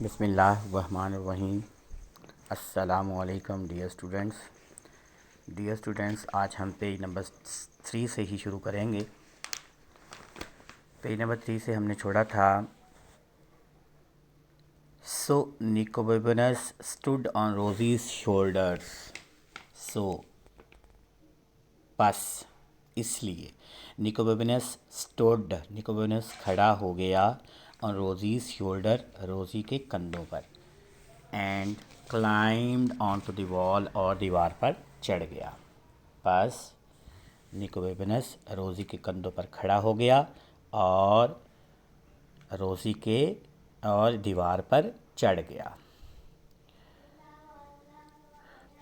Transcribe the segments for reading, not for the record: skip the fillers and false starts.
बिस्मिल्लाहिर्रहमानिर्रहीम। अस्सलामुअलैकुम dear students, आज हम पेज नंबर 3 से ही शुरू करेंगे। पेज नंबर 3 से हमने छोड़ा था। सो निकोबेनस स्टूड ऑन रोजीज शोल्डर्स। सो बस इसलिए निकोबेनस खड़ा हो गया ऑन रोजीज शोल्डर, रोजी के कंधों पर, and climbed on to the wall, और दीवार पर चढ़ गया। बस निकोबेनस रोज़ी के कंधों पर खड़ा हो गया और रोज़ी के और दीवार पर चढ़ गया।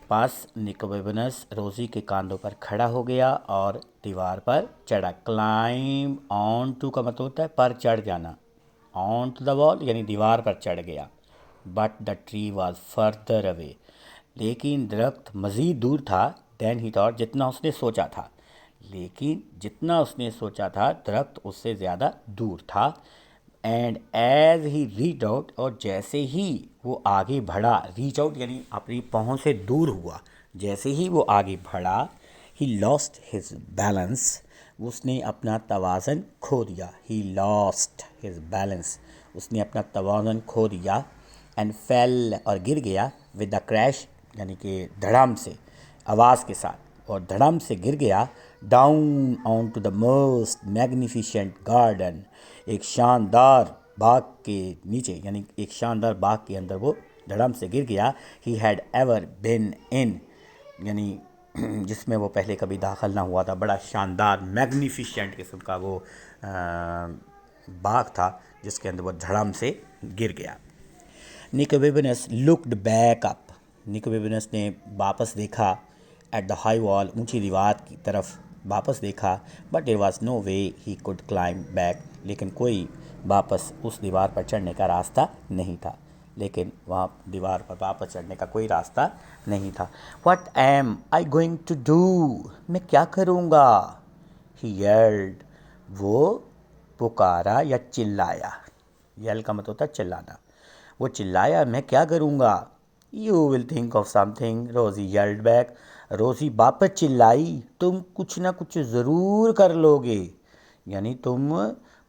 बस निकोबेनस रोज़ी के कंधों पर खड़ा हो गया और दीवार पर चढ़ा। क्लाइम ऑन टू का मतलब होता है पर चढ़ जाना। ऑन टू द वॉल यानी दीवार पर चढ़ गया। But the tree was further away, लेकिन दरख्त मज़ीद दूर था। देन ही थॉट, जितना उसने सोचा था। लेकिन जितना उसने सोचा था दरख्त उससे ज़्यादा दूर था। And as he reach out, और जैसे ही वो आगे बढ़ा, रीच आउट यानी अपनी पहुँच से दूर हुआ, जैसे ही वो आगे बढ़ा, ही लॉस्ट हिज बैलेंस, उसने अपना तवाज़न खो दिया। ही लॉस्ट हिज बैलेंस, उसने अपना तवाज़न खो दिया। एंड फेल, और गिर गया। विद द क्रैश यानी कि धड़ाम से, आवाज़ के साथ, और धड़ाम से गिर गया। Down on to the most magnificent garden, एक शानदार बाग के नीचे, यानी एक शानदार बाग के अंदर वो धड़ाम से गिर गया। ही हैड एवर बिन इन, यानी जिसमें वो पहले कभी दाखिल ना हुआ था। बड़ा शानदार मैग्निफिशेंट किस्म का वो बाग था जिसके अंदर वो धड़ाम से गिर गया। निकोबेनस लुक्ड बैक अप, निकोबेनस ने वापस देखा। एट द हाई वॉल, ऊंची दीवार की तरफ वापस देखा। But there was no way he could climb back, लेकिन कोई वापस उस दीवार पर चढ़ने का रास्ता नहीं था। लेकिन वहाँ दीवार पर वापस चढ़ने का कोई रास्ता नहीं था। What am I going to do, मैं क्या करूँगा। ही येल्ड, वो पुकारा या चिल्लाया। यल का मतलब होता है चिल्लाना। वो चिल्लाया, मैं क्या करूँगा। You will think of something, रोज़ी येल्ड बैक, रोज़ी वापस चिल्लाई, तुम कुछ ना कुछ ज़रूर कर लोगे, यानी तुम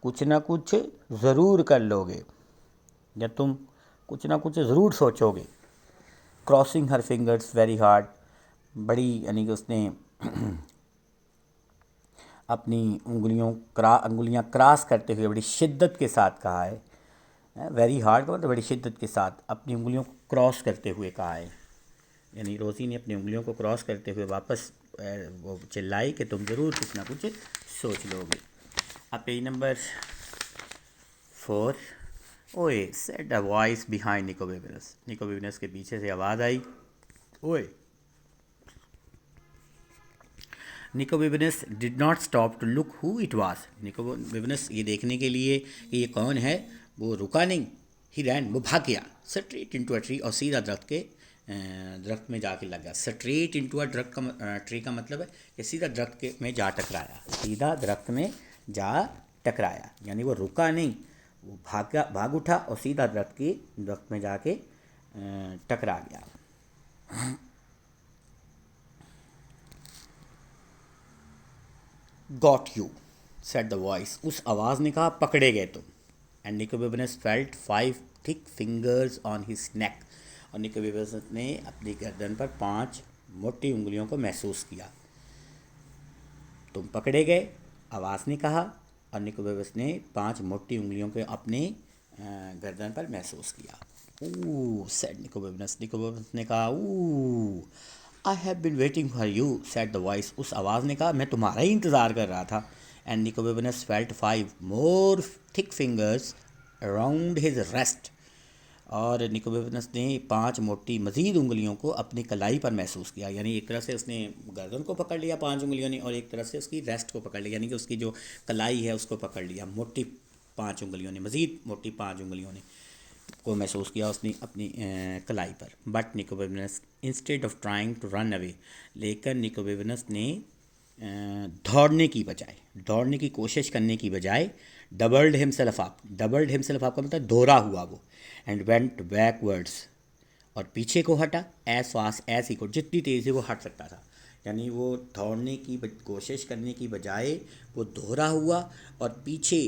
कुछ ना कुछ ज़रूर कर लोगे, या तुम कुछ ना कुछ ज़रूर सोचोगे। क्रॉसिंग हर फिंगर्स वेरी हार्ड, बड़ी यानी कि उसने अपनी अंगुलियाँ क्रॉस करते हुए बड़ी शिद्दत के साथ कहा है। वेरी हार्ड का मतलब बड़ी शिद्दत के साथ अपनी उंगलियों को क्रॉस करते हुए कहा है। यानी रोज़ी ने अपनी उंगलियों को क्रॉस करते हुए वापस वो चिल्लाई कि तुम ज़रूर कुछ ना कुछ सोच लोगे। अब page number 4। Oi said a voice behind Nicobenus, Nicobenus के पीछे से आवाज़ आई, oi. Nicobenus did not stop to look who it was, Nicobenus ये देखने के लिए कि ये कौन है वो रुका नहीं। ही रैन, वो भाग गया। स्ट्रेट इनटू अ ट्री, और सीधा दरख्त में जाके लग गया। स्ट्रेट इनटू अ ट्री का मतलब है कि सीधा में जा टकराया, सीधा दरख्त में जा टकराया, यानी वो रुका नहीं, वो भाग उठा और सीधा दरख्त में जाके टकरा गया। Got you, said the voice, उस आवाज़ ने कहा पकड़े गए तुम। And Nicobenus felt 5 thick fingers on his neck, और निकोबेनस ने अपनी गर्दन पर 5 मोटी उंगलियों को महसूस किया। तुम पकड़े गए, आवाज़ ने कहा, और निकोबेनस ने 5 मोटी उंगलियों को अपने गर्दन पर महसूस किया। ऊ सेड निकोबेनस, निकोबेनस ने कहा, ऊ I have been waiting for you, said the voice, उस आवाज़ ने कहा मैं तुम्हारा ही इंतज़ार कर रहा था। And Nicobenus felt 5 more thick fingers around his wrist, और निकोबेनस ने 5 मोटी मज़ीद उंगलियों को अपनी कलाई पर महसूस किया। यानी एक तरह से उसने गर्दन को पकड़ लिया 5 उंगलियों ने, और एक तरह से उसकी रेस्ट को पकड़ लिया, यानी कि उसकी जो कलाई है उसको पकड़ लिया। मोटी 5 उंगलियों ने, मज़ीद मोटी 5 उंगलियों ने को महसूस किया उसने अपनी कलाई पर। But Nicobenus instead of trying to run away, लेकिन निकोबेनस ने दौड़ने की कोशिश करने की बजाय doubled himself up, doubled himself up का मतलब दोहरा हुआ वो, एंड वेंट बैकवर्ड्स, और पीछे को हटा, as fast as he could, जितनी तेज़ी से वो हट सकता था। यानी वो दौड़ने की कोशिश करने की बजाय वो दोहरा हुआ और पीछे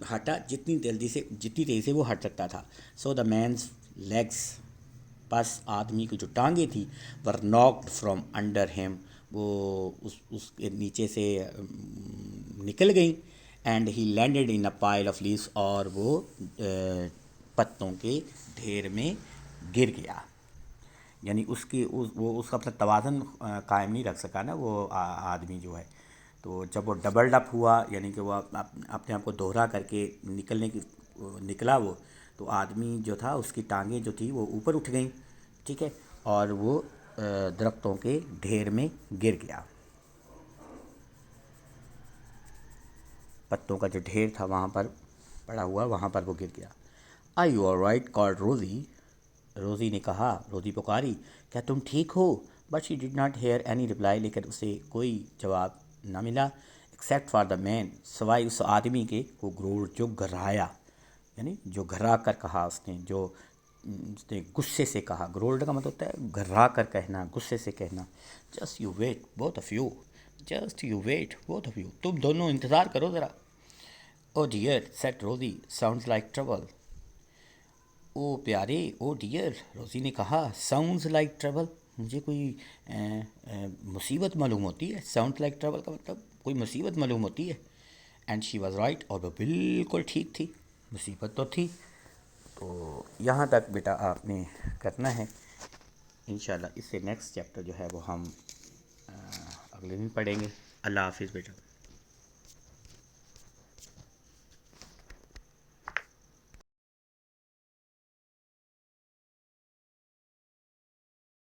हटा जितनी तेज़ी से वो हट सकता था। सो द मैन्स लेग्स, बस आदमी की जो टांगे थी, वर नॉक्ड फ्रॉम अंडर हिम, वो उसके नीचे से निकल गई, and he landed in a pile of leaves, और वो पत्तों के ढेर में गिर गया। यानी वो उसका अपना तवाज़न कायम नहीं रख सका ना वो आदमी जो है। तो जब वो डबल्ड अप हुआ, यानी कि वो अपने आप को दोहरा करके निकला वो, तो आदमी जो था उसकी टांगें जो थी वो ऊपर उठ गई, ठीक है, और वो दरख्तों के ढेर में गिर गया। पत्तों का जो ढेर था वहाँ पर पड़ा हुआ, वहाँ पर वो गिर गया। आई यू ऑल राइट कॉल्ड रोज़ी, रोज़ी ने कहा, रोज़ी पुकारी, क्या तुम ठीक हो? But she did not here any reply, लेकिन उसे कोई जवाब न मिला, except for the man, Sawai उस आदमी के, वो ग्रोड जो घर्राया, यानी जो घर्रा कर कहा उसने, उसने गुस्से से कहा। ग्रोल्ड का मतलब होता है घर्रा कर कहना, गुस्से से कहना। Just you wait both of you, just you wait both of you, तुम दोनों इंतज़ार करो ज़रा। Oh dear set Rosie, sounds like trouble, oh प्यारे, ओ डियर, रोज़ी ने कहा, साउंड्स लाइक ट्रबल, मुझे कोई मुसीबत मालूम होती है। साउंड लाइक ट्रबल का मतलब कोई मुसीबत मालूम होती है। एंड शी वॉज़ राइट, और वो बिल्कुल ठीक थी, मुसीबत तो थी। तो यहाँ तक बेटा आपने करना है। इंशाल्लाह इससे नेक्स्ट चैप्टर जो है वो हम अगले दिन पढ़ेंगे। अल्लाह हाफिज़ बेटा।